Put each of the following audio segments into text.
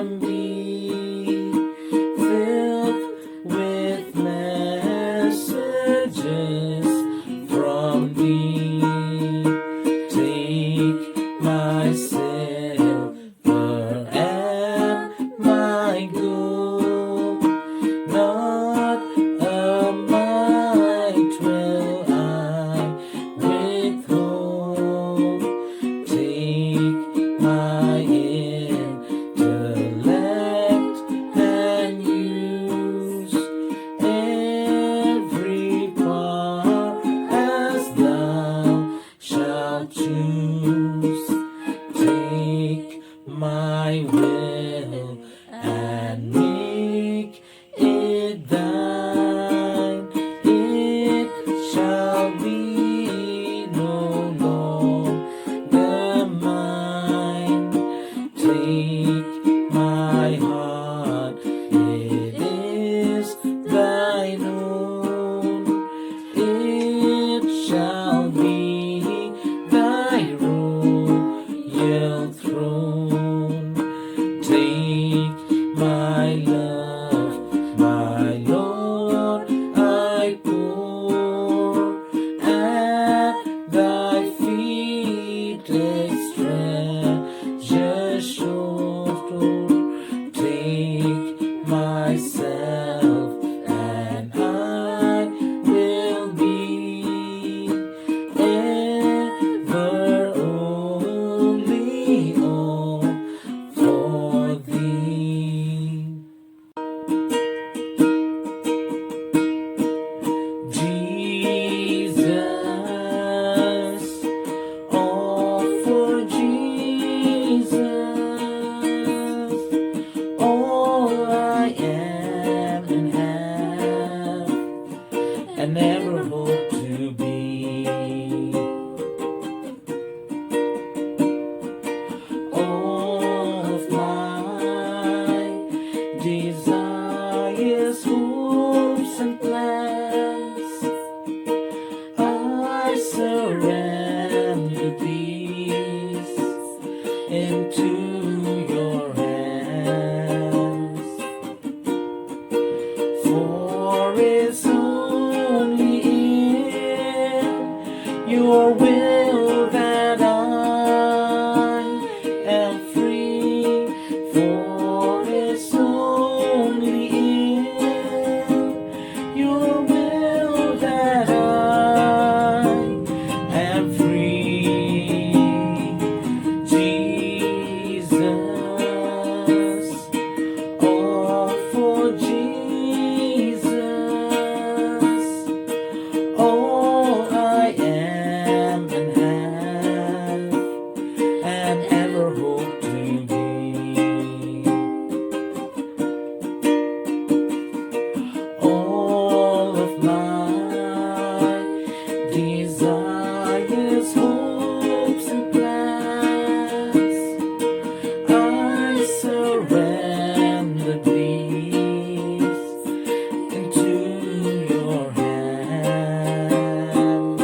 am weak, filled with messages from thee. Take my silver and my gold, not a mite will I withhold. Take my intellect and use every part as thou shalt choose. Take my will and make it thine. It shall be no longer mine. Take my heart, it is thine own. It shall be thy royal throne. Take my love, my Lord, I pour at thy feet, its treasure stored. Take myself, and I will be ever only all for thee. Jesus, all for Jesus, all I am and have, and never hope to be. All of my desires, hopes, and plans, I surrender these into your hands. For it's only in your will that I am free. For it's only in your will that I am free. Jesus, all for Jesus, all I am and have, and ever hope to be. All of my desires, hopes, and plans, I surrender these into your hands.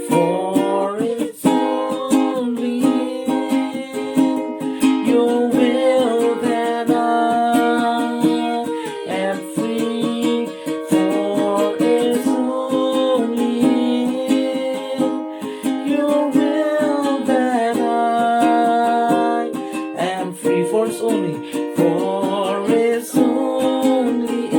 For it's only in your will that I am free. For it's only in your will that I am free. For it's only in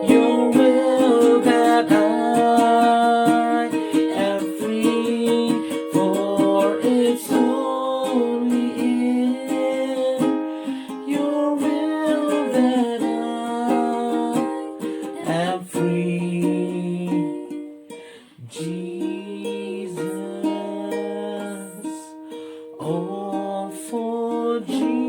your will that I am free. For it's only in your will that I am free. Jesus, all for Jesus.